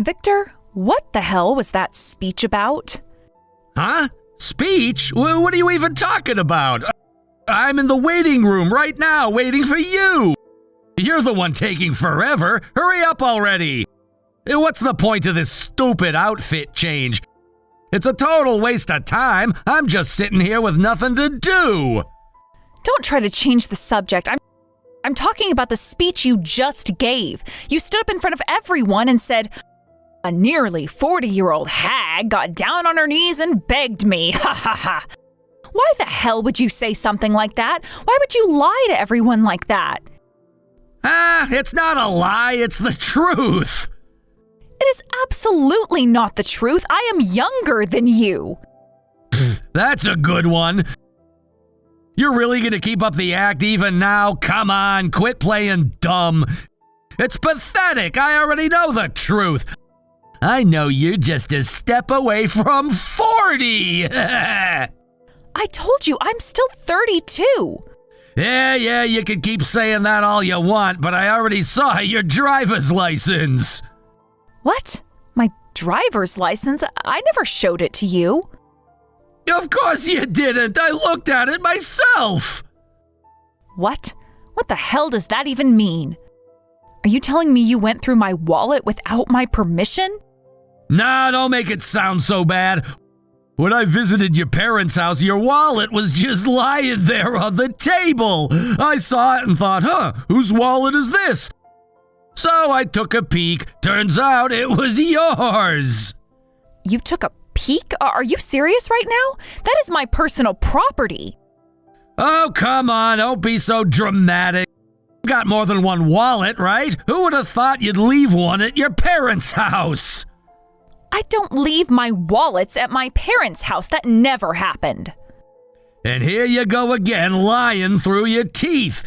Victor, what the hell was that speech about? Huh? Speech? What are you even talking about? I'm in the waiting room right now waiting for you. You're the one taking forever. Hurry up already. What's the point of this stupid outfit change? It's a total waste of time. I'm just sitting here with nothing to do. Don't try to change the subject. I'm talking about the speech you just gave. You stood up in front of everyone and said, "A nearly 40-year-old hag got down on her knees and begged me. Ha ha ha." Why the hell would you say something like that? Why would you lie to everyone like that? It's not a lie, it's the truth. It is absolutely not the truth. I am younger than you. That's a good one. You're really gonna keep up the act even now? Come on, quit playing dumb. It's pathetic. I already know the truth. I know you're just a step away from 40. I told you, I'm still 32. Yeah, you can keep saying that all you want, but I already saw your driver's license. What? My driver's license? I never showed it to you. Of course you didn't. I looked at it myself. What? What the hell does that even mean? Are you telling me you went through my wallet without my permission? Nah, don't make it sound so bad. When I visited your parents' house, your wallet was just lying there on the table. I saw it and thought, whose wallet is this? So I took a peek. Turns out it was yours. You took a peek? Are you serious right now? That is my personal property. Oh, come on, don't be so dramatic. You got more than one wallet, right? Who would have thought you'd leave one at your parents' house? I don't leave my wallets at my parents' house. That never happened. And here you go again, lying through your teeth.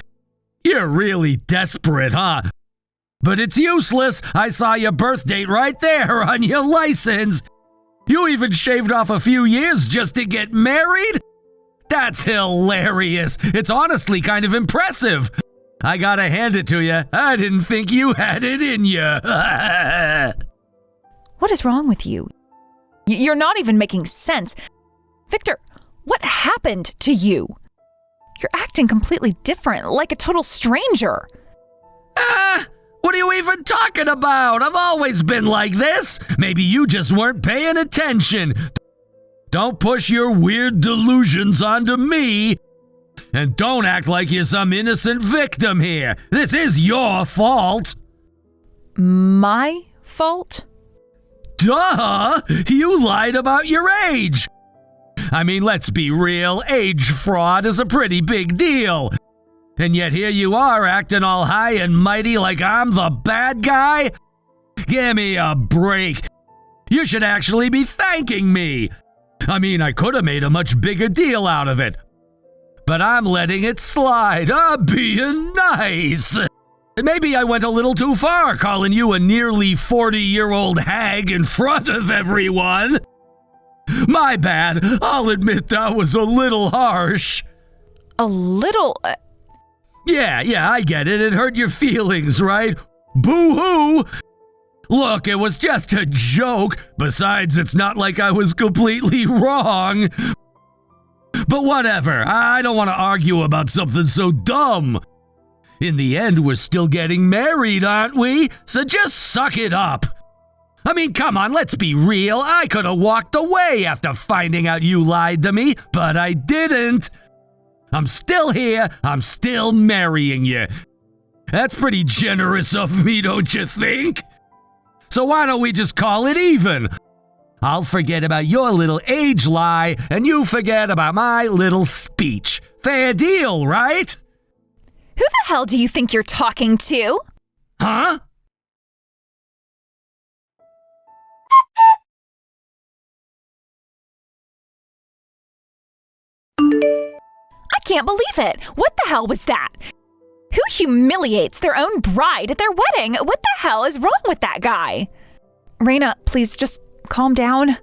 You're really desperate, huh? But it's useless. I saw your birth date right there on your license. You even shaved off a few years just to get married? That's hilarious. It's honestly kind of impressive. I gotta hand it to you. I didn't think you had it in you. What is wrong with you? You're not even making sense. Victor, what happened to you? You're acting completely different, like a total stranger. What are you even talking about? I've always been like this. Maybe you just weren't paying attention. Don't push your weird delusions onto me. And don't act like you're some innocent victim here. This is your fault. My fault? Duh! You lied about your age. I mean, let's be real. Age fraud is a pretty big deal. And yet here you are acting all high and mighty like I'm the bad guy? Give me a break. You should actually be thanking me. I mean, I could have made a much bigger deal out of it. But I'm letting it slide. I'm being nice. Maybe I went a little too far calling you a nearly 40-year-old hag in front of everyone. My bad. I'll admit that was a little harsh. A little? Yeah, I get it. It hurt your feelings, right? Boo-hoo! Look, it was just a joke. Besides, it's not like I was completely wrong. But whatever, I don't want to argue about something so dumb. In the end, we're still getting married, aren't we? So just suck it up. I mean, come on, let's be real. I could have walked away after finding out you lied to me, but I didn't. I'm still here. I'm still marrying you. That's pretty generous of me, don't you think? So why don't we just call it even? I'll forget about your little age lie, and you forget about my little speech. Fair deal, right? Who the hell do you think you're talking to? Huh? I can't believe it. What the hell was that? Who humiliates their own bride at their wedding? What the hell is wrong with that guy? Raina, please just calm down.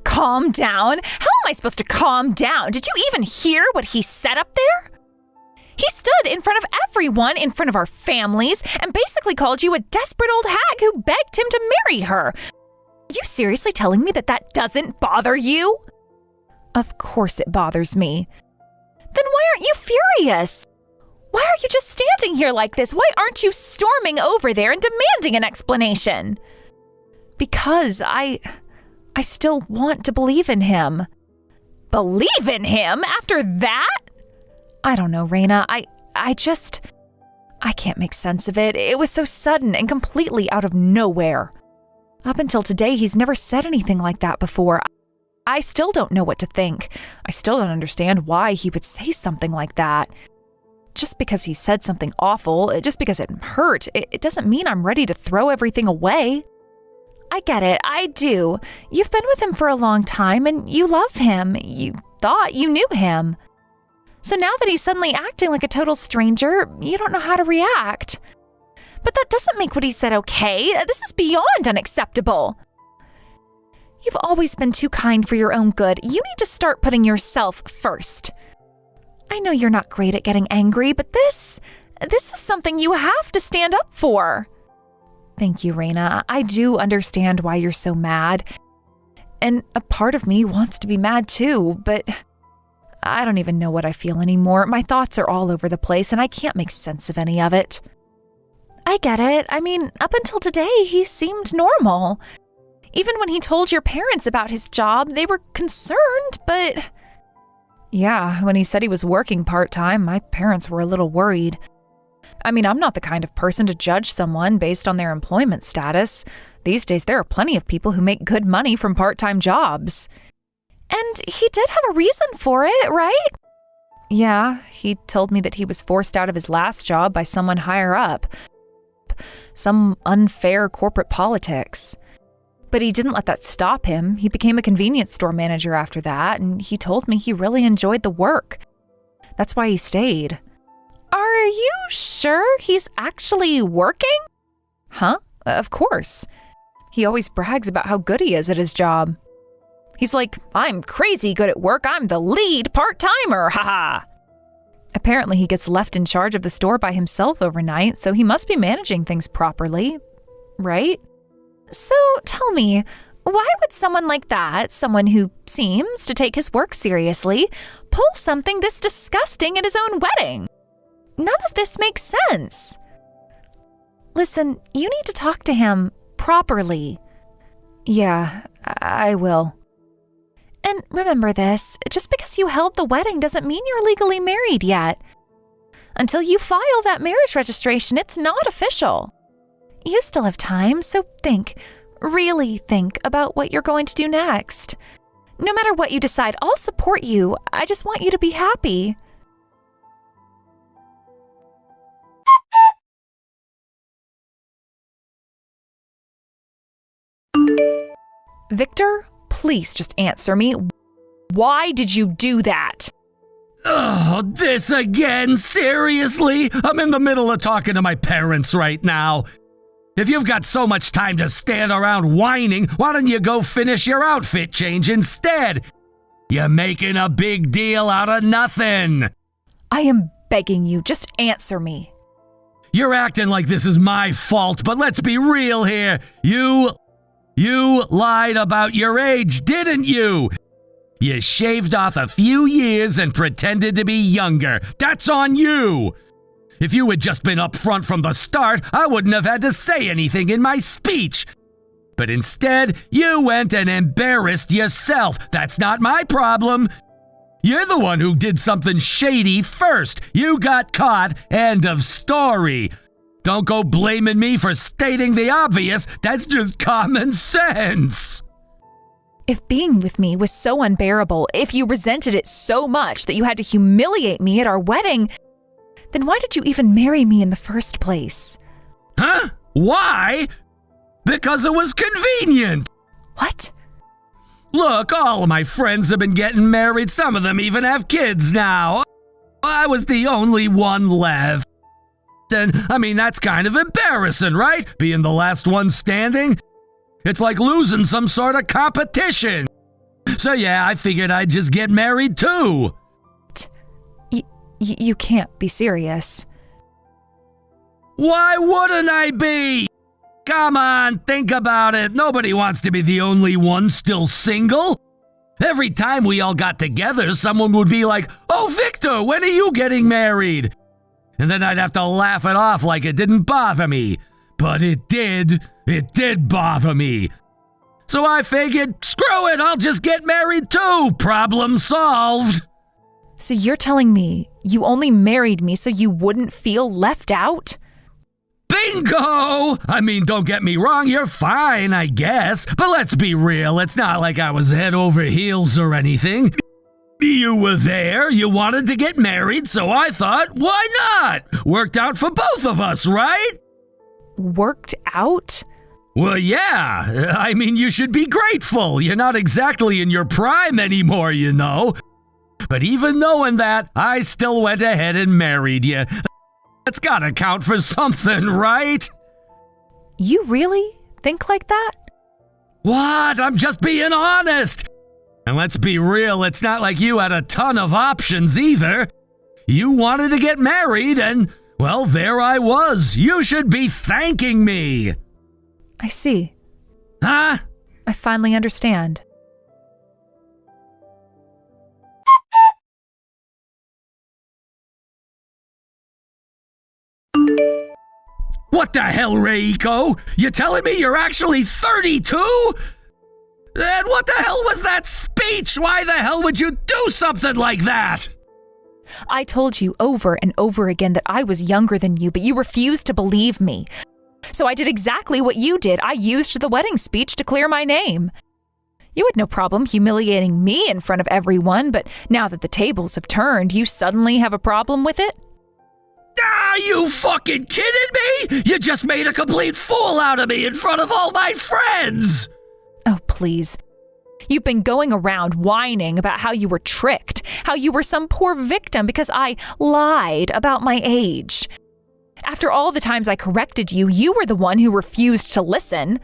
Calm down? How am I supposed to calm down? Did you even hear what he said up there? He stood in front of everyone, in front of our families, and basically called you a desperate old hag who begged him to marry her. Are you seriously telling me that that doesn't bother you? Of course it bothers me. Then why aren't you furious? Why are you just standing here like this? Why aren't you storming over there and demanding an explanation? Because I still want to believe in him. Believe in him after that? I don't know, Raina. I can't make sense of it. It was so sudden and completely out of nowhere. Up until today, he's never said anything like that before. I still don't know what to think. I still don't understand why he would say something like that. Just because he said something awful, just because it hurt, it doesn't mean I'm ready to throw everything away. I get it, I do. You've been with him for a long time and you love him. You thought you knew him. So now that he's suddenly acting like a total stranger, you don't know how to react. But that doesn't make what he said okay. This is beyond unacceptable. You've always been too kind for your own good. You need to start putting yourself first. I know you're not great at getting angry, but this is something you have to stand up for. Thank you, Raina. I do understand why you're so mad. And a part of me wants to be mad too, but I don't even know what I feel anymore. My thoughts are all over the place and I can't make sense of any of it. I get it. I mean, up until today, he seemed normal. Even when he told your parents about his job, they were concerned, but... Yeah, when he said he was working part-time, my parents were a little worried. I mean, I'm not the kind of person to judge someone based on their employment status. These days, there are plenty of people who make good money from part-time jobs. And he did have a reason for it, right? Yeah, he told me that he was forced out of his last job by someone higher up. Some unfair corporate politics. But he didn't let that stop him. He became a convenience store manager after that, and he told me he really enjoyed the work. That's why he stayed. Are you sure he's actually working? Huh? Of course. He always brags about how good he is at his job. He's like, I'm crazy good at work. I'm the lead part-timer, haha. Apparently he gets left in charge of the store by himself overnight, so he must be managing things properly, right? So tell me, why would someone like that, someone who seems to take his work seriously, pull something this disgusting at his own wedding? None of this makes sense. Listen, you need to talk to him properly. Yeah, I will. And remember this, just because you held the wedding doesn't mean you're legally married yet. Until you file that marriage registration, it's not official. You still have time, so really think about what you're going to do next. No matter what you decide, I'll support you. I just want you to be happy. Victor, please just answer me. Why did you do that? Oh, this again? Seriously? I'm in the middle of talking to my parents right now. If you've got so much time to stand around whining, why don't you go finish your outfit change instead? You're making a big deal out of nothing. I am begging you, just answer me. You're acting like this is my fault, but let's be real here. You lied about your age, didn't you? You shaved off a few years and pretended to be younger. That's on you. If you had just been upfront from the start, I wouldn't have had to say anything in my speech. But instead, you went and embarrassed yourself. That's not my problem. You're the one who did something shady first. You got caught. End of story. Don't go blaming me for stating the obvious. That's just common sense. If being with me was so unbearable, if you resented it so much that you had to humiliate me at our wedding, then why did you even marry me in the first place? Huh? Why? Because it was convenient. What? Look, all of my friends have been getting married. Some of them even have kids now. I was the only one left. And, I mean, that's kind of embarrassing, right? Being the last one standing. It's like losing some sort of competition. So yeah, I figured I'd just get married too. You can't be serious. Why wouldn't I be? Come on, think about it. Nobody wants to be the only one still single. Every time we all got together, someone would be like, "Oh, Victor, when are you getting married?" And then I'd have to laugh it off like it didn't bother me. But it did. It did bother me. So I figured, screw it, I'll just get married too. Problem solved. So you're telling me you only married me so you wouldn't feel left out? Bingo! I mean, don't get me wrong, you're fine, I guess. But let's be real, it's not like I was head over heels or anything. You were there, you wanted to get married, so I thought, why not? Worked out for both of us, right? Worked out? Well, yeah. I mean, you should be grateful. You're not exactly in your prime anymore, you know. But even knowing that, I still went ahead and married you. That's gotta count for something, right? You really think like that? What? I'm just being honest. And let's be real, it's not like you had a ton of options either. You wanted to get married and, well, there I was. You should be thanking me. I see. Huh? I finally understand. What the hell, Reiko? You telling me you're actually 32? And what the hell was that speech? Why the hell would you do something like that? I told you over and over again that I was younger than you, but you refused to believe me. So I did exactly what you did. I used the wedding speech to clear my name. You had no problem humiliating me in front of everyone, but now that the tables have turned, you suddenly have a problem with it? Are you fucking kidding me? You just made a complete fool out of me in front of all my friends! Oh, please. You've been going around whining about how you were tricked, how you were some poor victim because I lied about my age. After all the times I corrected you, you were the one who refused to listen.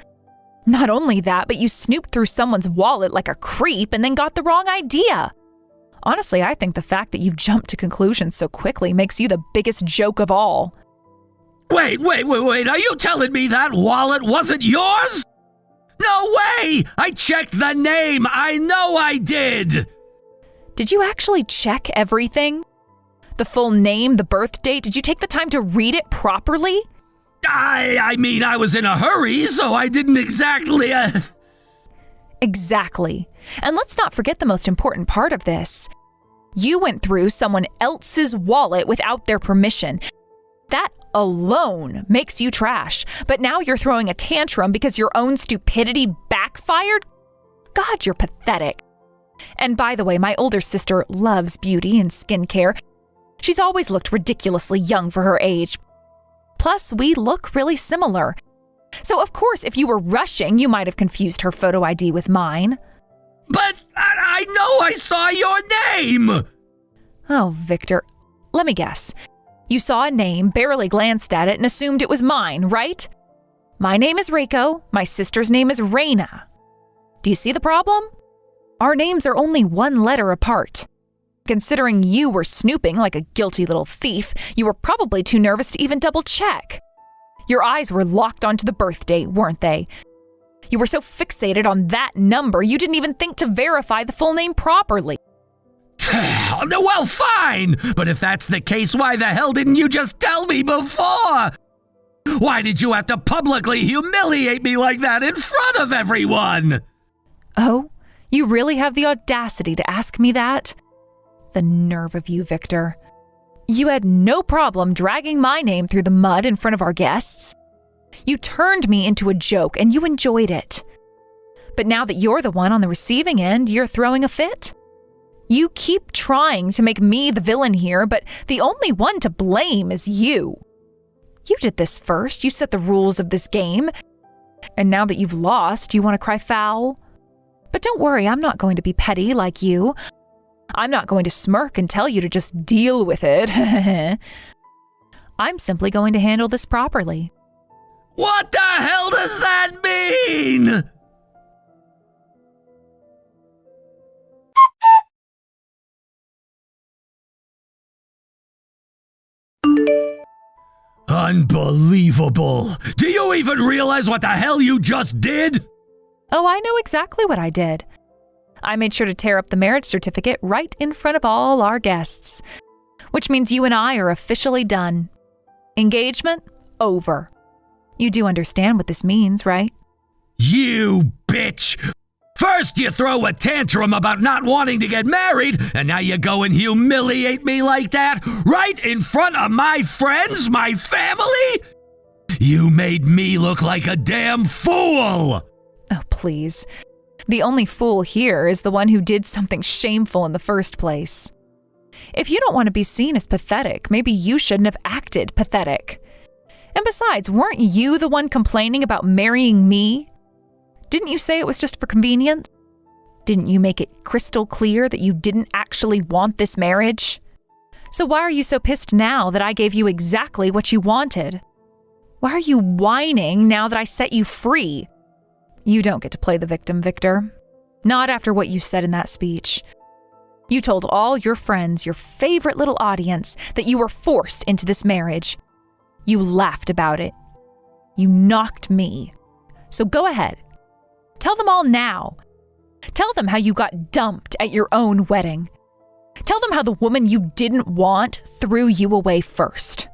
Not only that, but you snooped through someone's wallet like a creep and then got the wrong idea. Honestly, I think the fact that you jumped to conclusions so quickly makes you the biggest joke of all. Wait. Are you telling me that wallet wasn't yours? No way! I checked the name. I know I did. Did you actually check everything? The full name, the birth date? Did you take the time to read it properly? I mean, I was in a hurry, so I didn't exactly, Exactly. And let's not forget the most important part of this. You went through someone else's wallet without their permission. That alone makes you trash. But now you're throwing a tantrum because your own stupidity backfired? God, you're pathetic. And by the way, my older sister loves beauty and skincare. She's always looked ridiculously young for her age. Plus, we look really similar. So of course, if you were rushing, you might have confused her photo ID with mine. But I know I saw your name! Oh, Victor, let me guess. You saw a name, barely glanced at it, and assumed it was mine, right? My name is Reiko. My sister's name is Reina. Do you see the problem? Our names are only one letter apart. Considering you were snooping like a guilty little thief, you were probably too nervous to even double check. Your eyes were locked onto the birth date, weren't they? You were so fixated on that number, you didn't even think to verify the full name properly. Well, fine! But if that's the case, why the hell didn't you just tell me before? Why did you have to publicly humiliate me like that in front of everyone? Oh, you really have the audacity to ask me that? The nerve of you, Victor. You had no problem dragging my name through the mud in front of our guests. You turned me into a joke and you enjoyed it. But now that you're the one on the receiving end, you're throwing a fit? You keep trying to make me the villain here, but the only one to blame is you. You did this first. You set the rules of this game. And now that you've lost, you want to cry foul? But don't worry, I'm not going to be petty like you. I'm not going to smirk and tell you to just deal with it. I'm simply going to handle this properly. What the hell does that mean? Unbelievable! Do you even realize what the hell you just did? Oh, I know exactly what I did. I made sure to tear up the marriage certificate right in front of all our guests, which means you and I are officially done. Engagement over. You do understand what this means, right? You bitch! First you throw a tantrum about not wanting to get married, and now you go and humiliate me like that, right in front of my friends, my family? You made me look like a damn fool! Oh, please. The only fool here is the one who did something shameful in the first place. If you don't want to be seen as pathetic, maybe you shouldn't have acted pathetic. And besides, weren't you the one complaining about marrying me? Didn't you say it was just for convenience? Didn't you make it crystal clear that you didn't actually want this marriage? So why are you so pissed now that I gave you exactly what you wanted? Why are you whining now that I set you free? You don't get to play the victim, Victor. Not after what you said in that speech. You told all your friends, your favorite little audience, that you were forced into this marriage. You laughed about it. You knocked me. So go ahead. Tell them all now. Tell them how you got dumped at your own wedding. Tell them how the woman you didn't want threw you away first.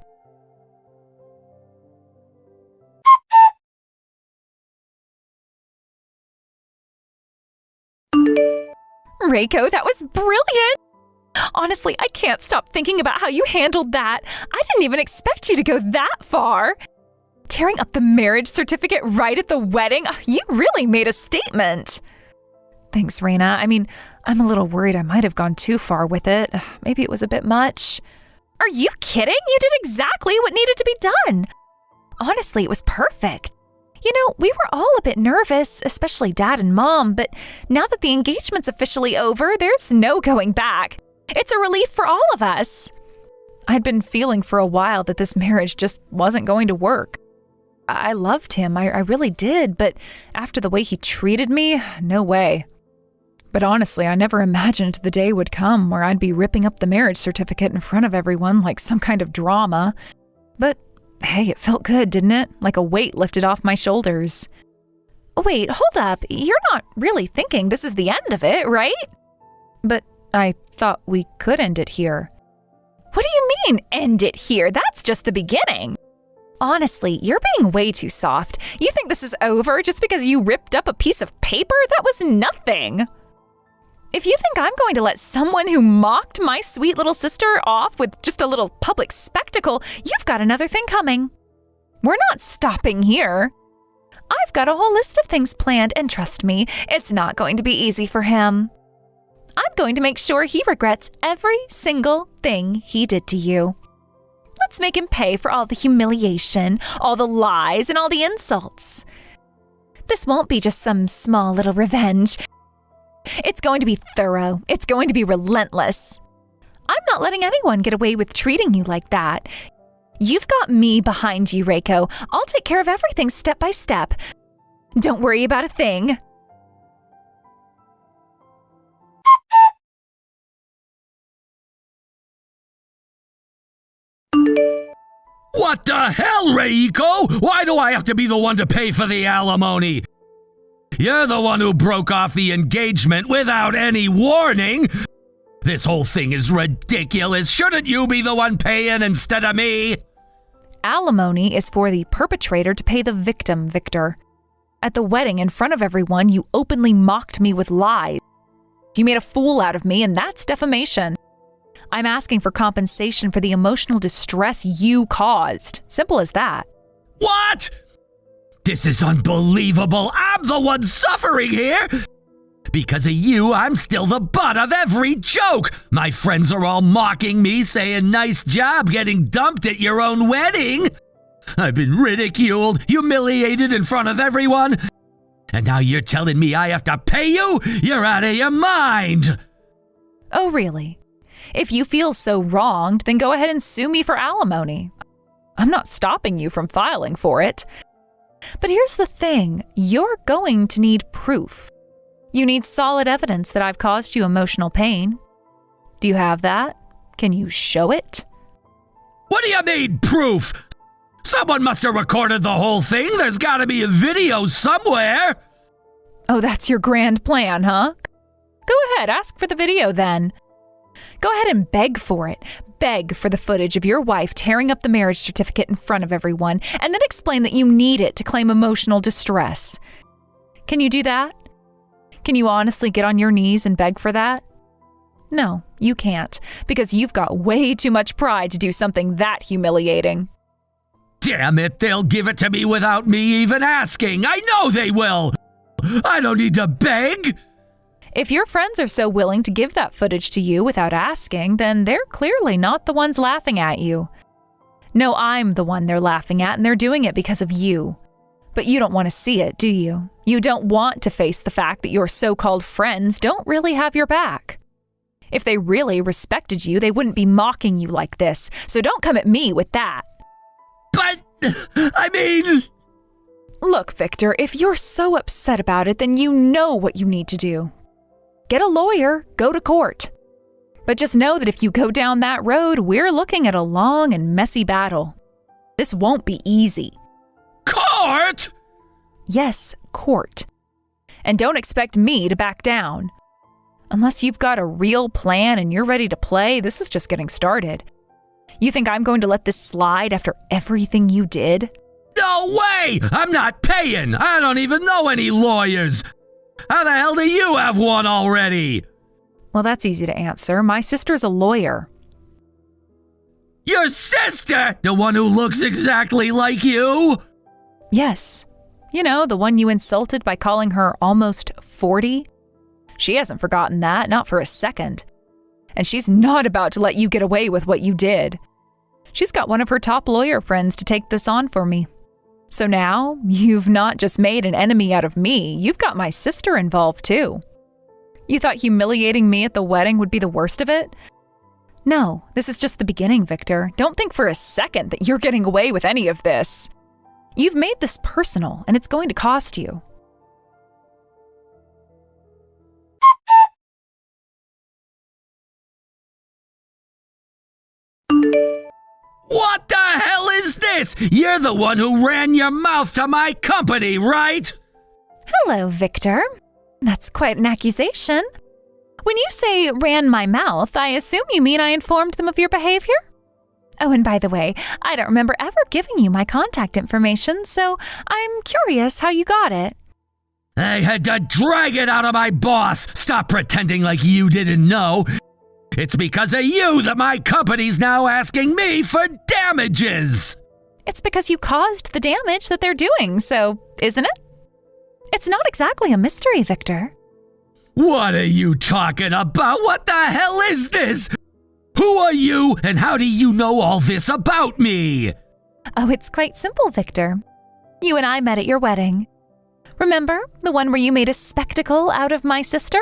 Reiko, that was brilliant! Honestly, I can't stop thinking about how you handled that. I didn't even expect you to go that far. Tearing up the marriage certificate right at the wedding, you really made a statement. Thanks, Raina. I mean, I'm a little worried I might have gone too far with it. Maybe it was a bit much. Are you kidding? You did exactly what needed to be done. Honestly, it was perfect. You know, we were all a bit nervous, especially Dad and Mom, but now that the engagement's officially over, there's no going back. It's a relief for all of us. I'd been feeling for a while that this marriage just wasn't going to work. I loved him, I really did, but after the way he treated me, no way. But honestly, I never imagined the day would come where I'd be ripping up the marriage certificate in front of everyone like some kind of drama. But hey, it felt good, didn't it? Like a weight lifted off my shoulders. Wait, hold up. You're not really thinking this is the end of it, right? But I thought we could end it here. What do you mean, end it here? That's just the beginning. Honestly, you're being way too soft. You think this is over just because you ripped up a piece of paper? That was nothing. If you think I'm going to let someone who mocked my sweet little sister off with just a little public spectacle, you've got another thing coming. We're not stopping here. I've got a whole list of things planned, and trust me, it's not going to be easy for him. I'm going to make sure he regrets every single thing he did to you. Let's make him pay for all the humiliation, all the lies, and all the insults. This won't be just some small little revenge. It's going to be thorough. It's going to be relentless. I'm not letting anyone get away with treating you like that. You've got me behind you, Reiko. I'll take care of everything step by step. Don't worry about a thing. What the hell, Reiko? Why do I have to be the one to pay for the alimony? You're the one who broke off the engagement without any warning. This whole thing is ridiculous. Shouldn't you be the one paying instead of me? Alimony is for the perpetrator to pay the victim, Victor. At the wedding, in front of everyone, you openly mocked me with lies. You made a fool out of me, and that's defamation. I'm asking for compensation for the emotional distress you caused. Simple as that. What? This is unbelievable. I'm the one suffering here. Because of you, I'm still the butt of every joke. My friends are all mocking me, saying nice job getting dumped at your own wedding. I've been ridiculed, humiliated in front of everyone. And now you're telling me I have to pay you? You're out of your mind. Oh, really? If you feel so wronged, then go ahead and sue me for alimony. I'm not stopping you from filing for it. But here's the thing, you're going to need proof. You need solid evidence that I've caused you emotional pain. Do you have that? Can you show it? What do you mean, proof? Someone must have recorded the whole thing. There's gotta be a video somewhere. Oh, that's your grand plan, huh? Go ahead, ask for the video then. Go ahead and beg for it. Beg for the footage of your wife tearing up the marriage certificate in front of everyone, and then explain that you need it to claim emotional distress. Can you do that? Can you honestly get on your knees and beg for that? No, you can't, because you've got way too much pride to do something that humiliating. Damn it, they'll give it to me without me even asking. I know they will. I don't need to beg. If your friends are so willing to give that footage to you without asking, then they're clearly not the ones laughing at you. No, I'm the one they're laughing at, and they're doing it because of you. But you don't want to see it, do you? You don't want to face the fact that your so-called friends don't really have your back. If they really respected you, they wouldn't be mocking you like this, so don't come at me with that. But, I mean... Look, Victor, if you're so upset about it, then you know what you need to do. Get a lawyer, go to court. But just know that if you go down that road, we're looking at a long and messy battle. This won't be easy. Court? Yes, court. And don't expect me to back down. Unless you've got a real plan and you're ready to play, this is just getting started. You think I'm going to let this slide after everything you did? No way! I'm not paying! I don't even know any lawyers! How the hell do you have one already? Well, that's easy to answer. My sister's a lawyer. Your sister? The one who looks exactly like you? Yes. You know, the one you insulted by calling her almost 40? She hasn't forgotten that, not for a second. And she's not about to let you get away with what you did. She's got one of her top lawyer friends to take this on for me. So now, you've not just made an enemy out of me, you've got my sister involved too. You thought humiliating me at the wedding would be the worst of it? No, this is just the beginning, Victor. Don't think for a second that you're getting away with any of this. You've made this personal, and it's going to cost you. What the hell is this? You're the one who ran your mouth to my company, right? Hello, Victor. That's quite an accusation. When you say ran my mouth, I assume you mean I informed them of your behavior? Oh, and by the way, I don't remember ever giving you my contact information, so I'm curious how you got it. I had to drag it out of my boss. Stop pretending like you didn't know. It's because of you that my company's now asking me for damages. It's because you caused the damage that they're doing, so isn't it? It's not exactly a mystery, Victor. What are you talking about? What the hell is this? Who are you, and how do you know all this about me? Oh, it's quite simple, Victor. You and I met at your wedding. Remember, the one where you made a spectacle out of my sister?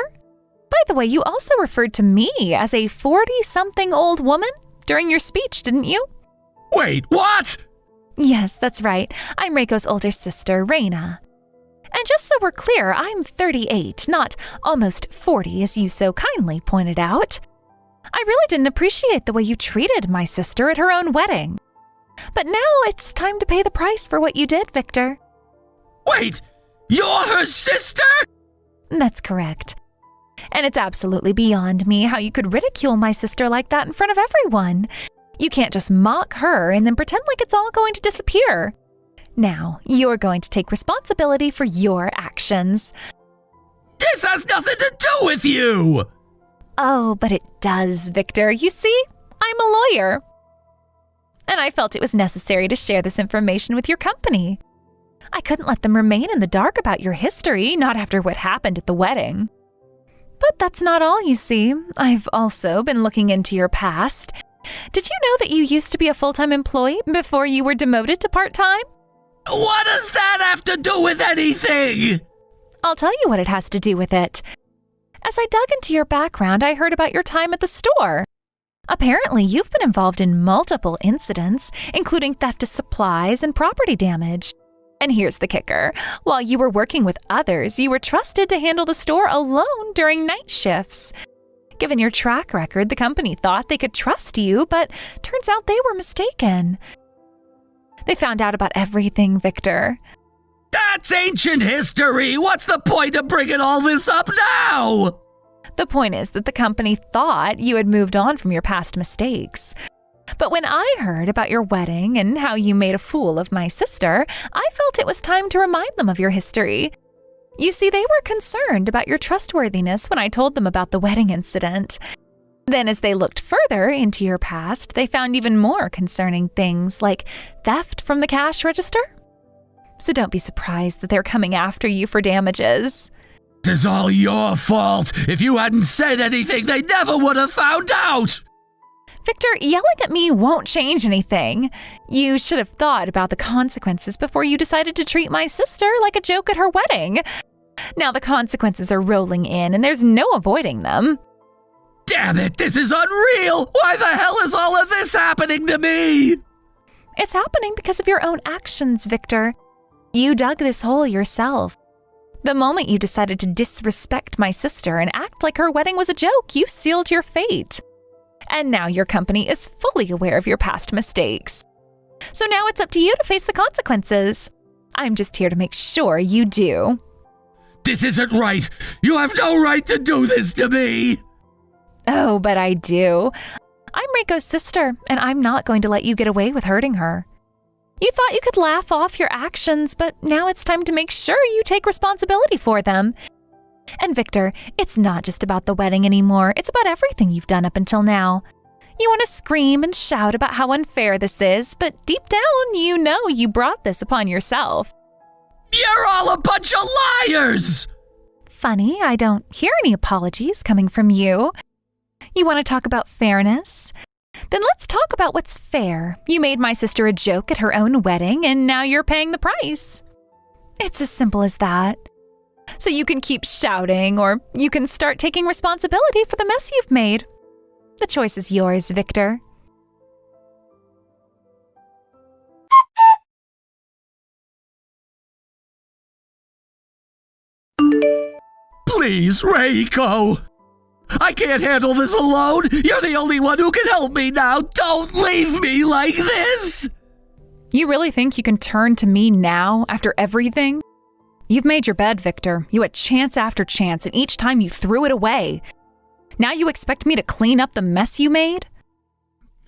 By the way, you also referred to me as a 40-something old woman during your speech, didn't you? Wait, what? Yes, that's right. I'm Reiko's older sister, Reina. And just so we're clear, I'm 38, not almost 40, as you so kindly pointed out. I really didn't appreciate the way you treated my sister at her own wedding. But now it's time to pay the price for what you did, Victor. Wait, you're her sister? That's correct. And it's absolutely beyond me how you could ridicule my sister like that in front of everyone. You can't just mock her and then pretend like it's all going to disappear. Now, you're going to take responsibility for your actions. This has nothing to do with you! Oh, but it does, Victor. You see, I'm a lawyer. And I felt it was necessary to share this information with your company. I couldn't let them remain in the dark about your history, not after what happened at the wedding. But that's not all, you see. I've also been looking into your past. Did you know that you used to be a full-time employee before you were demoted to part-time? What does that have to do with anything? I'll tell you what it has to do with it. As I dug into your background, I heard about your time at the store. Apparently, you've been involved in multiple incidents, including theft of supplies and property damage. And here's the kicker. While you were working with others, you were trusted to handle the store alone during night shifts. Given your track record, the company thought they could trust you, but turns out they were mistaken. They found out about everything, Victor. That's ancient history. What's the point of bringing all this up now? The point is that the company thought you had moved on from your past mistakes. But when I heard about your wedding and how you made a fool of my sister, I felt it was time to remind them of your history. You see, they were concerned about your trustworthiness when I told them about the wedding incident. Then as they looked further into your past, they found even more concerning things like theft from the cash register. So don't be surprised that they're coming after you for damages. This is all your fault. If you hadn't said anything, they never would have found out. Victor, yelling at me won't change anything. You should have thought about the consequences before you decided to treat my sister like a joke at her wedding. Now the consequences are rolling in and there's no avoiding them. Damn it, this is unreal! Why the hell is all of this happening to me? It's happening because of your own actions, Victor. You dug this hole yourself. The moment you decided to disrespect my sister and act like her wedding was a joke, you sealed your fate. And now your company is fully aware of your past mistakes. So now it's up to you to face the consequences. I'm just here to make sure you do. This isn't right. You have no right to do this to me. Oh, but I do. I'm Reiko's sister, and I'm not going to let you get away with hurting her. You thought you could laugh off your actions, but now it's time to make sure you take responsibility for them. And Victor, it's not just about the wedding anymore. It's about everything you've done up until now. You want to scream and shout about how unfair this is, but deep down, you know you brought this upon yourself. You're all a bunch of liars! Funny, I don't hear any apologies coming from you. You want to talk about fairness? Then let's talk about what's fair. You made my sister a joke at her own wedding, and now you're paying the price. It's as simple as that. So you can keep shouting, or you can start taking responsibility for the mess you've made. The choice is yours, Victor. Please, Reiko. I can't handle this alone. You're the only one who can help me now. Don't leave me like this. You really think you can turn to me now after everything? You've made your bed, Victor. You had chance after chance, and each time you threw it away. Now you expect me to clean up the mess you made?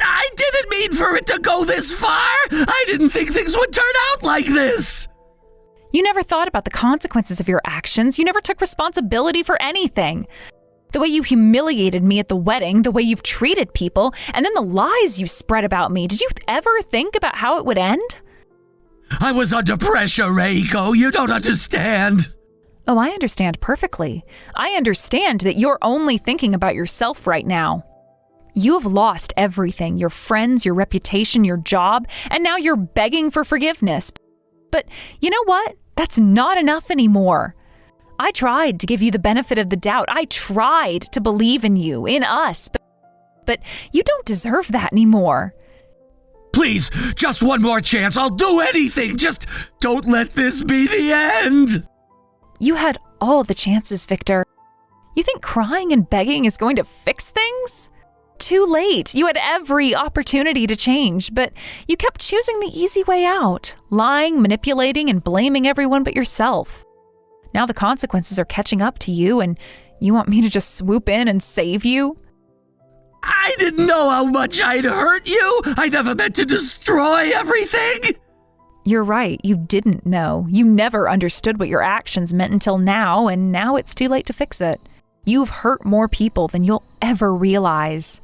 I didn't mean for it to go this far. I didn't think things would turn out like this. You never thought about the consequences of your actions. You never took responsibility for anything. The way you humiliated me at the wedding, the way you've treated people, and then the lies you spread about me. Did you ever think about how it would end? I was under pressure, Reiko. You don't understand. Oh, I understand perfectly. I understand that you're only thinking about yourself right now. You have lost everything, your friends, your reputation, your job, and now you're begging for forgiveness. But you know what? That's not enough anymore. I tried to give you the benefit of the doubt. I tried to believe in you, in us, but you don't deserve that anymore. Please, just one more chance. I'll do anything. Just don't let this be the end. You had all the chances, Victor. You think crying and begging is going to fix things? Too late. You had every opportunity to change, but you kept choosing the easy way out, lying, manipulating, and blaming everyone but yourself. Now the consequences are catching up to you, and you want me to just swoop in and save you? I didn't know how much I'd hurt you. I never meant to destroy everything. You're right. You didn't know. You never understood what your actions meant until now, and now it's too late to fix it. You've hurt more people than you'll ever realize.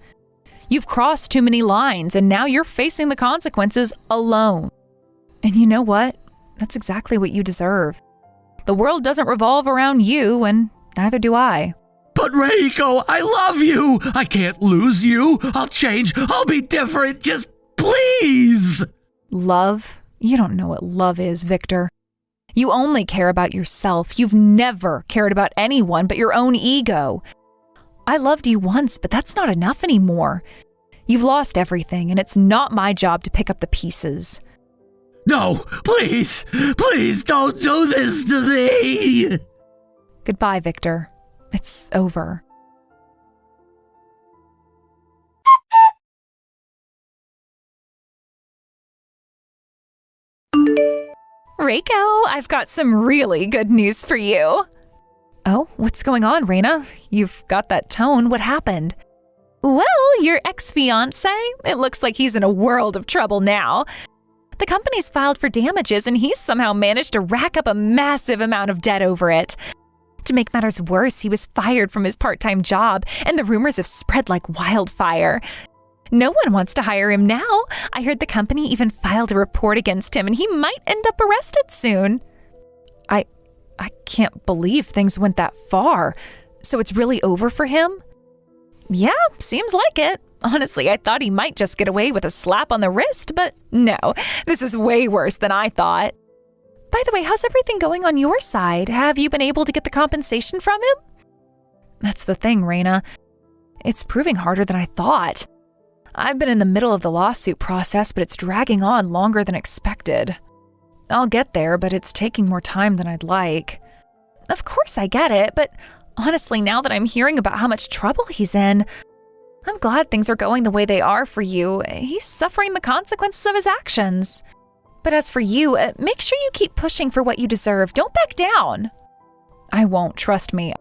You've crossed too many lines, and now you're facing the consequences alone. And you know what? That's exactly what you deserve. The world doesn't revolve around you, and neither do I. But Reiko, I love you. I can't lose you. I'll change. I'll be different. Just please. Love? You don't know what love is, Victor. You only care about yourself. You've never cared about anyone but your own ego. I loved you once, but that's not enough anymore. You've lost everything, and it's not my job to pick up the pieces. No, please, please don't do this to me. Goodbye, Victor. It's over. Reiko, I've got some really good news for you. Oh, what's going on, Raina? You've got that tone. What happened? Well, your ex-fiance, it looks like he's in a world of trouble now. The company's filed for damages and he's somehow managed to rack up a massive amount of debt over it. To make matters worse, he was fired from his part-time job and the rumors have spread like wildfire. No one wants to hire him now. I heard the company even filed a report against him and he might end up arrested soon. I can't believe things went that far. So it's really over for him? Yeah, seems like it. Honestly, I thought he might just get away with a slap on the wrist, but no, this is way worse than I thought. By the way, how's everything going on your side? Have you been able to get the compensation from him? That's the thing, Raina. It's proving harder than I thought. I've been in the middle of the lawsuit process, but it's dragging on longer than expected. I'll get there, but it's taking more time than I'd like. Of course I get it, but honestly, now that I'm hearing about how much trouble he's in, I'm glad things are going the way they are for you. He's suffering the consequences of his actions. But as for you, make sure you keep pushing for what you deserve. Don't back down. I won't, trust me.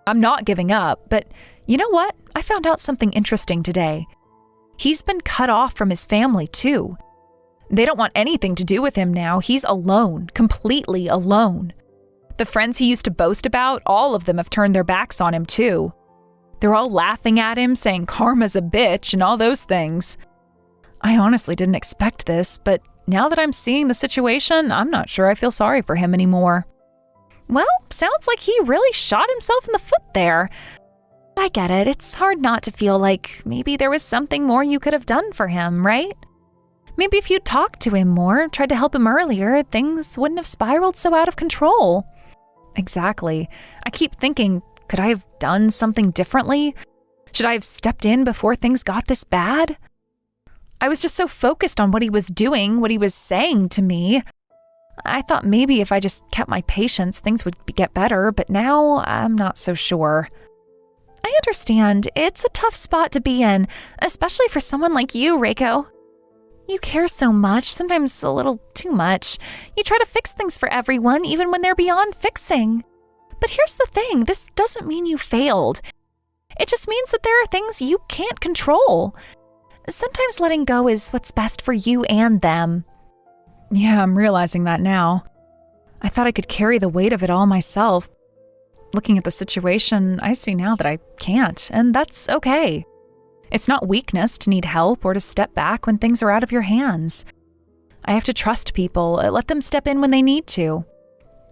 I'm not giving up, but you know what? I found out something interesting today. He's been cut off from his family, too. They don't want anything to do with him now. He's alone, completely alone. The friends he used to boast about, all of them have turned their backs on him, too. They're all laughing at him, saying karma's a bitch and all those things. I honestly didn't expect this, but now that I'm seeing the situation, I'm not sure I feel sorry for him anymore. Well, sounds like he really shot himself in the foot there. I get it. It's hard not to feel like maybe there was something more you could have done for him, right? Maybe if you'd talked to him more, tried to help him earlier, things wouldn't have spiraled so out of control. Exactly. I keep thinking, could I have done something differently? Should I have stepped in before things got this bad? I was just so focused on what he was doing, what he was saying to me. I thought maybe if I just kept my patience, things would get better, but now I'm not so sure. I understand. It's a tough spot to be in, especially for someone like you, Reiko. You care so much, sometimes a little too much. You try to fix things for everyone, even when they're beyond fixing. But here's the thing, this doesn't mean you failed. It just means that there are things you can't control. Sometimes letting go is what's best for you and them. Yeah, I'm realizing that now. I thought I could carry the weight of it all myself. Looking at the situation, I see now that I can't, and that's okay. It's not weakness to need help or to step back when things are out of your hands. I have to trust people, let them step in when they need to.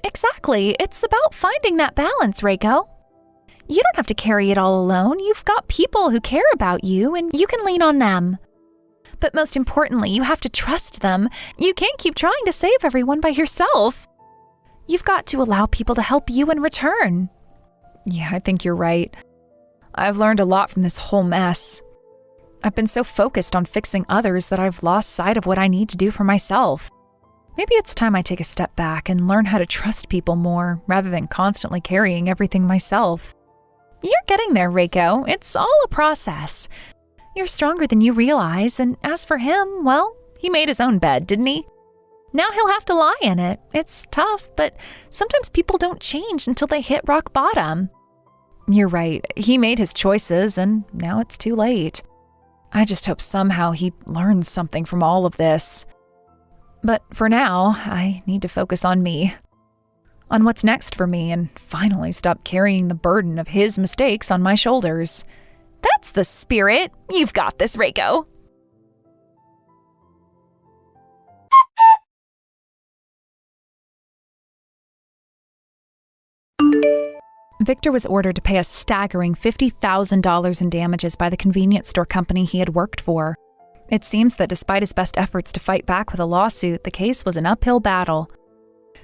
Exactly. It's about finding that balance, Reiko. You don't have to carry it all alone. You've got people who care about you, and you can lean on them. But most importantly, you have to trust them. You can't keep trying to save everyone by yourself. You've got to allow people to help you in return. Yeah, I think you're right. I've learned a lot from this whole mess. I've been so focused on fixing others that I've lost sight of what I need to do for myself. Maybe it's time I take a step back and learn how to trust people more rather than constantly carrying everything myself. You're getting there, Reiko. It's all a process. You're stronger than you realize, and as for him, well, he made his own bed, didn't he? Now he'll have to lie in it. It's tough, but sometimes people don't change until they hit rock bottom. You're right. He made his choices, and now it's too late. I just hope somehow he learns something from all of this. But for now, I need to focus on me. On what's next for me and finally stop carrying the burden of his mistakes on my shoulders. That's the spirit. You've got this, Reiko. Victor was ordered to pay a staggering $50,000 in damages by the convenience store company he had worked for. It seems that despite his best efforts to fight back with a lawsuit, the case was an uphill battle.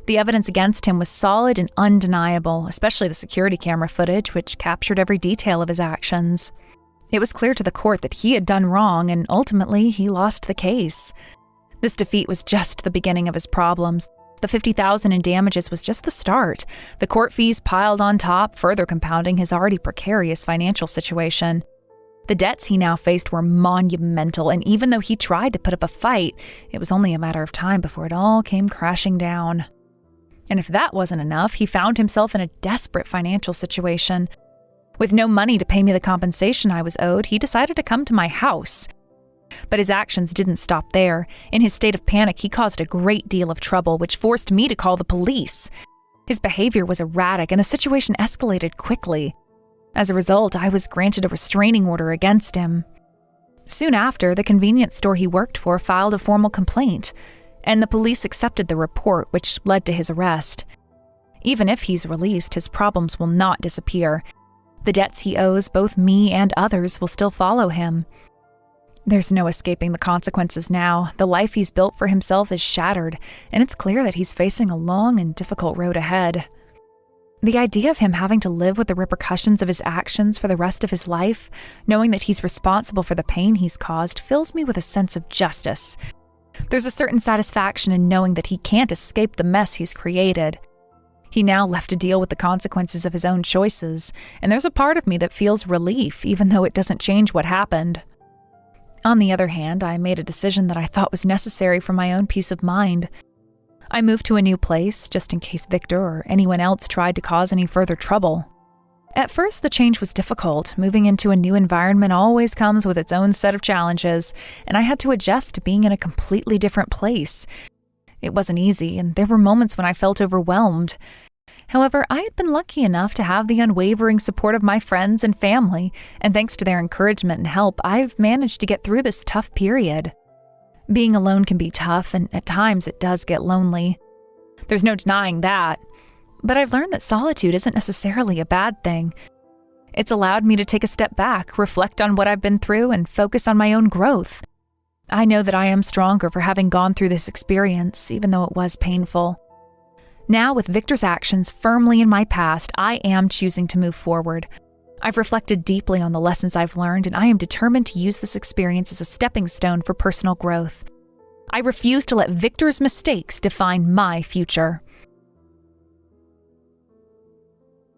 The evidence against him was solid and undeniable, especially the security camera footage, which captured every detail of his actions. It was clear to the court that he had done wrong, and ultimately he lost the case. This defeat was just the beginning of his problems. The $50,000 in damages was just the start. The court fees piled on top, further compounding his already precarious financial situation. The debts he now faced were monumental, and even though he tried to put up a fight, it was only a matter of time before it all came crashing down. And if that wasn't enough, he found himself in a desperate financial situation. With no money to pay me the compensation I was owed, he decided to come to my house. But his actions didn't stop there. In his state of panic, he caused a great deal of trouble, which forced me to call the police. His behavior was erratic, and the situation escalated quickly. As a result, I was granted a restraining order against him. Soon after, the convenience store he worked for filed a formal complaint, and the police accepted the report, which led to his arrest. Even if he's released, his problems will not disappear. The debts he owes both me and others will still follow him. There's no escaping the consequences now. The life he's built for himself is shattered, and it's clear that he's facing a long and difficult road ahead. The idea of him having to live with the repercussions of his actions for the rest of his life, knowing that he's responsible for the pain he's caused, fills me with a sense of justice. There's a certain satisfaction in knowing that he can't escape the mess he's created. He now left to deal with the consequences of his own choices, and there's a part of me that feels relief, even though it doesn't change what happened. On the other hand, I made a decision that I thought was necessary for my own peace of mind. I moved to a new place, just in case Victor or anyone else tried to cause any further trouble. At first, the change was difficult. Moving into a new environment always comes with its own set of challenges, and I had to adjust to being in a completely different place. It wasn't easy, and there were moments when I felt overwhelmed. However, I had been lucky enough to have the unwavering support of my friends and family, and thanks to their encouragement and help, I've managed to get through this tough period. Being alone can be tough, and at times it does get lonely. There's no denying that. But I've learned that solitude isn't necessarily a bad thing. It's allowed me to take a step back, reflect on what I've been through, and focus on my own growth. I know that I am stronger for having gone through this experience, even though it was painful. Now, with Victor's actions firmly in my past, I am choosing to move forward. I've reflected deeply on the lessons I've learned, and I am determined to use this experience as a stepping stone for personal growth. I refuse to let Victor's mistakes define my future.